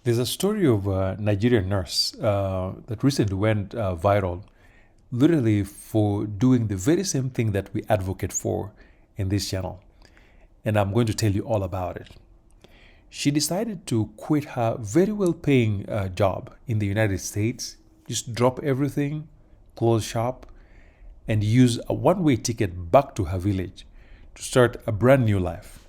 There's a story of a Nigerian nurse that recently went viral, literally for doing the very same thing that we advocate for in this channel. And I'm going to tell you all about it. She decided to quit her very well paying job in the United States, just drop everything, close shop, and use a one way ticket back to her village to start a brand new life.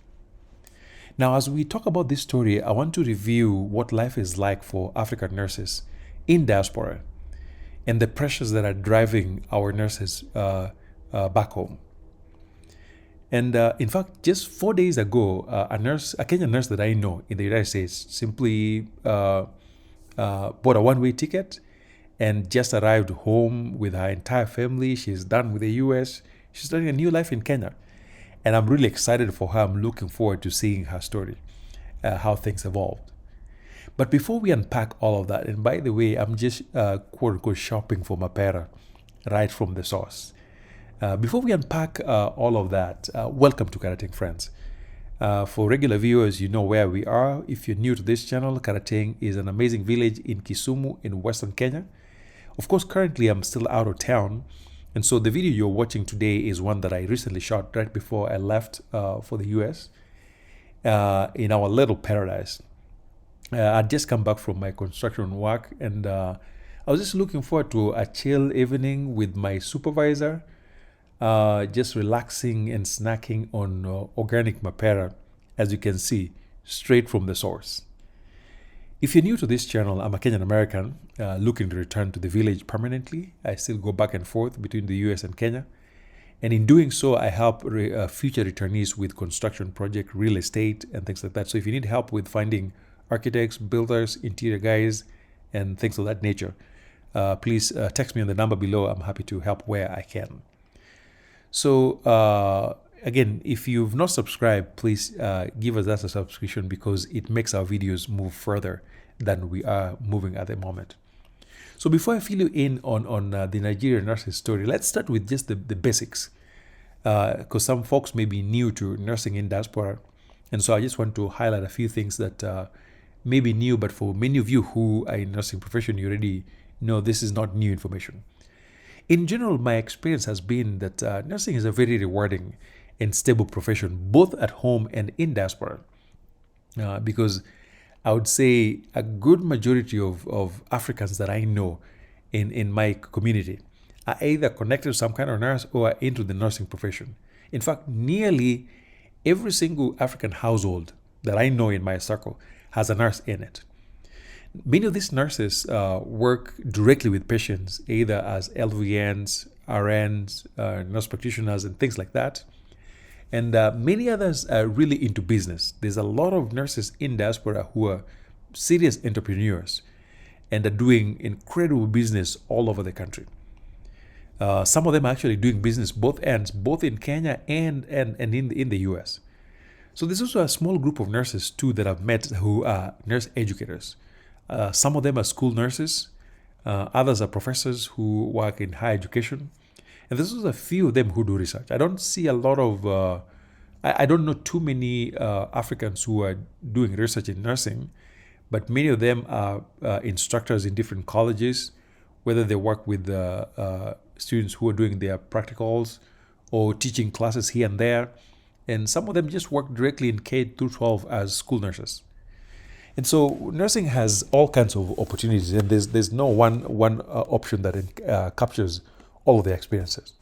Now, as we talk about this story, I want to review what life is like for African nurses in diaspora and the pressures that are driving our nurses back home. And in fact, just 4 days ago, a Kenyan nurse that I know in the United States, simply bought a one-way ticket and just arrived home with her entire family. She's done with the US. She's starting a new life in Kenya. And I'm really excited for her. I'm looking forward to seeing her story, how things evolved. But before we unpack all of that, and by the way, I'm just quote unquote shopping for Mapera right from the source. Before we unpack all of that, welcome to Karating Friends. For regular viewers, you know where we are. If you're new to this channel, Karating is an amazing village in Kisumu in Western Kenya. Of course, currently I'm still out of town. And so the video you're watching today is one that I recently shot right before I left for the US in our little paradise. I'd just come back from my construction work and I was just looking forward to a chill evening with my supervisor, just relaxing and snacking on organic mapera, as you can see, straight from the source. If you're new to this channel, I'm a Kenyan American looking to return to the village permanently. I still go back and forth between the US and Kenya. And in doing so, I help future returnees with construction project, real estate, and things like that. So if you need help with finding architects, builders, interior guys, and things of that nature, please text me on the number below. I'm happy to help where I can. So again, if you've not subscribed, please give us that a subscription because it makes our videos move further than we are moving at the moment. So before I fill you in on the Nigerian nurses story, let's start with just the basics because some folks may be new to nursing in diaspora. And so I just want to highlight a few things that may be new, but for many of you who are in nursing profession, you already know this is not new information. In general, my experience has been that nursing is a very rewarding and stable profession, both at home and in diaspora. Because I would say a good majority of Africans that I know in my community are either connected to some kind of nurse or are into the nursing profession. In fact, nearly every single African household that I know in my circle has a nurse in it. Many of these nurses work directly with patients, either as LVNs, RNs, nurse practitioners, and things like that. And many others are really into business. There's a lot of nurses in diaspora who are serious entrepreneurs and are doing incredible business all over the country. Some of them are actually doing business both ends, both in Kenya and in the US. So there's also a small group of nurses too that I've met who are nurse educators. Some of them are school nurses. Others are professors who work in higher education. And there's also a few of them who do research. I don't see a lot of, I don't know too many Africans who are doing research in nursing, but many of them are instructors in different colleges, whether they work with students who are doing their practicals or teaching classes here and there. And some of them just work directly in K through 12 as school nurses. And so nursing has all kinds of opportunities, and there's no one option that captures all of the experiences.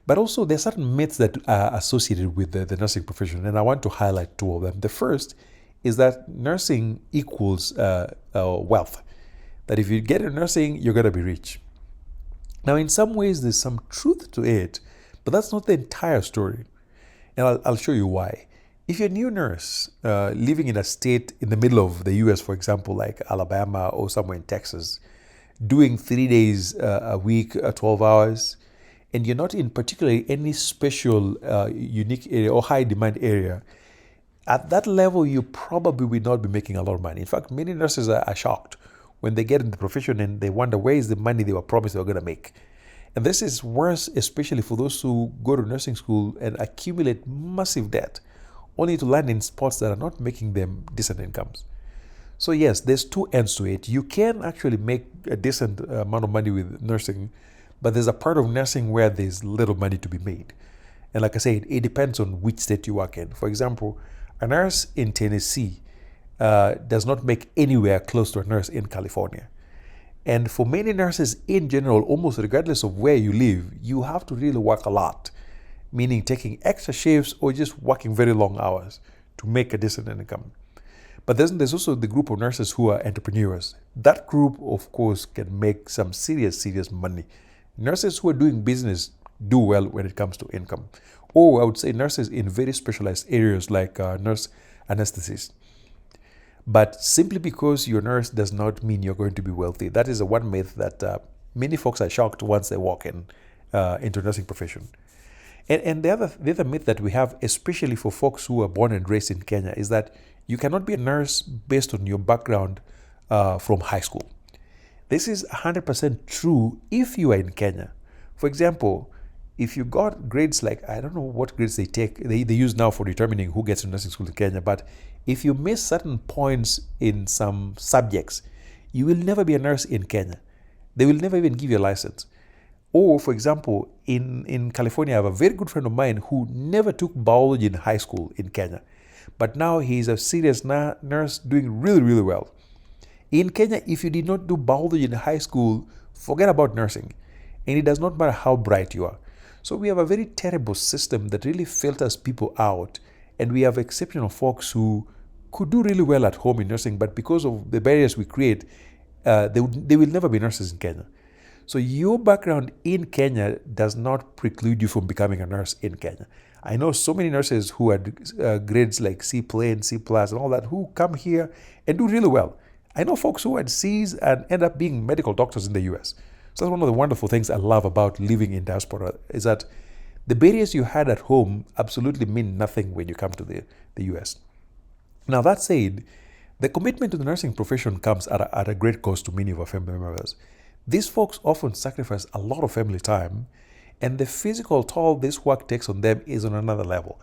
But also there are certain myths that are associated with the nursing profession, and I want to highlight two of them. The first is that nursing equals wealth, that if you get into nursing, you're going to be rich. Now, in some ways, there's some truth to it, but that's not the entire story. And I'll show you why. If you're a new nurse living in a state in the middle of the US, for example, like Alabama or somewhere in Texas, doing 3 days a week, 12 hours, and you're not in particularly any special unique area or high demand area, at that level, you probably will not be making a lot of money. In fact, many nurses are shocked when they get in the profession and they wonder where is the money they were promised they were going to make. And this is worse, especially for those who go to nursing school and accumulate massive debt, only to land in spots that are not making them decent incomes. So yes, there's two ends to it. You can actually make a decent amount of money with nursing, but there's a part of nursing where there's little money to be made. And like I said, it depends on which state you work in. For example, a nurse in Tennessee does not make anywhere close to a nurse in California. And for many nurses in general, almost regardless of where you live, you have to really work a lot, meaning taking extra shifts or just working very long hours to make a decent income. But there's also the group of nurses who are entrepreneurs. That group, of course, can make some serious money. Nurses who are doing business do well when it comes to income. Or I would say nurses in very specialized areas like nurse anesthetists. But simply because you're a nurse does not mean you're going to be wealthy. That is a one myth that many folks are shocked once they walk into nursing profession. And the other myth that we have, especially for folks who are born and raised in Kenya, is that you cannot be a nurse based on your background from high school. This is 100% true if you are in Kenya. For example, if you got grades like, I don't know what grades they use now for determining who gets to nursing school in Kenya, but if you miss certain points in some subjects, you will never be a nurse in Kenya. They will never even give you a license. Or, for example, in California, I have a very good friend of mine who never took biology in high school in Kenya. But now he's a serious nurse doing really well. In Kenya, if you did not do biology in high school, forget about nursing. And it does not matter how bright you are. So we have a very terrible system that really filters people out. And we have exceptional folks who could do really well at home in nursing, but because of the barriers we create, they will never be nurses in Kenya. So your background in Kenya does not preclude you from becoming a nurse in Kenya. I know so many nurses who had grades like C plain, C plus, and all that, who come here and do really well. I know folks who had C's and end up being medical doctors in the US. So that's one of the wonderful things I love about living in diaspora, is that the barriers you had at home absolutely mean nothing when you come to the US. Now, that said, the commitment to the nursing profession comes at a great cost to many of our family members. These folks often sacrifice a lot of family time, and the physical toll this work takes on them is on another level.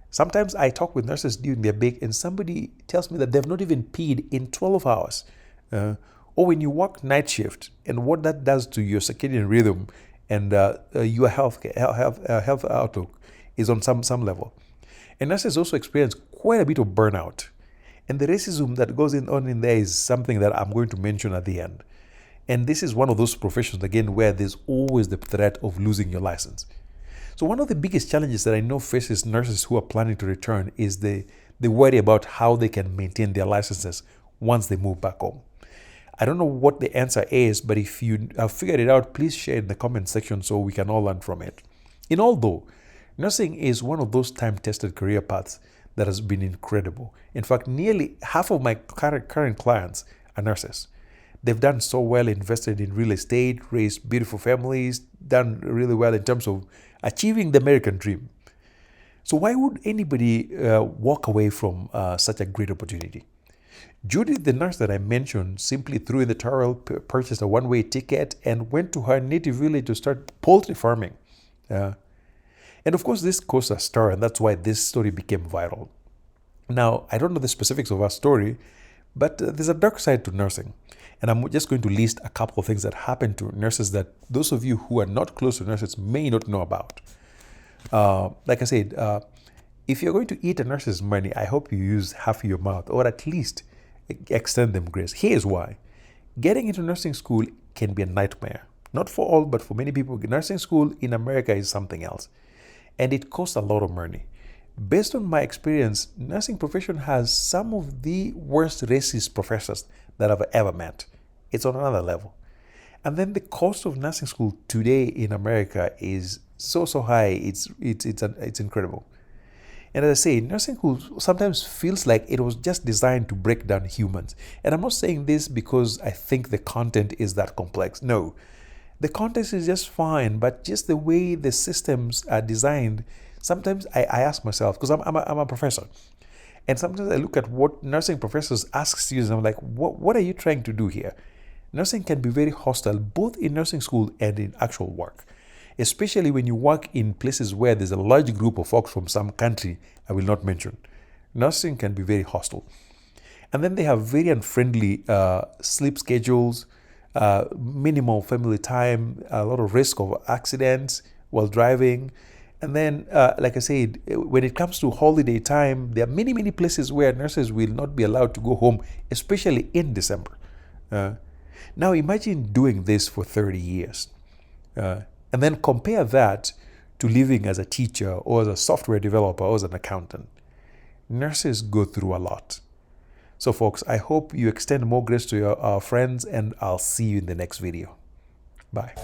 Sometimes I talk with nurses during their break, and somebody tells me that they've not even peed in 12 hours. Or when you work night shift, and what that does to your circadian rhythm and your health outlook is on some level. And nurses also experience quite a bit of burnout. And the racism that goes on in there is something that I'm going to mention at the end. And this is one of those professions, again, where there's always the threat of losing your license. So one of the biggest challenges that I know faces nurses who are planning to return is the worry about how they can maintain their licenses once they move back home. I don't know what the answer is, but if you have figured it out, please share in the comment section so we can all learn from it. In all, though, nursing is one of those time-tested career paths that has been incredible. In fact, nearly half of my current clients are nurses. They've done so well, invested in real estate, raised beautiful families, done really well in terms of achieving the American dream. So why would anybody walk away from such a great opportunity? Judy, the nurse that I mentioned, simply threw in the towel, purchased a one-way ticket, and went to her native village to start poultry farming. And of course, this caused a stir, and that's why this story became viral. Now, I don't know the specifics of our story, but there's a dark side to nursing. And I'm just going to list a couple of things that happen to nurses that those of you who are not close to nurses may not know about. Like I said, if you're going to eat a nurse's money, I hope you use half of your mouth, or at least extend them grace. Here's why. Getting into nursing school can be a nightmare. Not for all, but for many people, nursing school in America is something else. And it costs a lot of money. Based on my experience, nursing profession has some of the worst racist professors that I've ever met. It's on another level. And then the cost of nursing school today in America is so high. It's incredible. And as I say, nursing school sometimes feels like it was just designed to break down humans. And I'm not saying this because I think the content is that complex. No, the content is just fine, but just the way the systems are designed, sometimes I ask myself, because I'm a professor, and sometimes I look at what nursing professors ask students, and I'm like, what are you trying to do here? Nursing can be very hostile, both in nursing school and in actual work, especially when you work in places where there's a large group of folks from some country I will not mention. Nursing can be very hostile. And then they have very unfriendly sleep schedules, minimal family time, a lot of risk of accidents while driving. And then, like I said, when it comes to holiday time, there are many, many places where nurses will not be allowed to go home, especially in December. Now, imagine doing this for 30 years. And then compare that to living as a teacher or as a software developer or as an accountant. Nurses go through a lot. So folks, I hope you extend more grace to your friends, and I'll see you in the next video. Bye.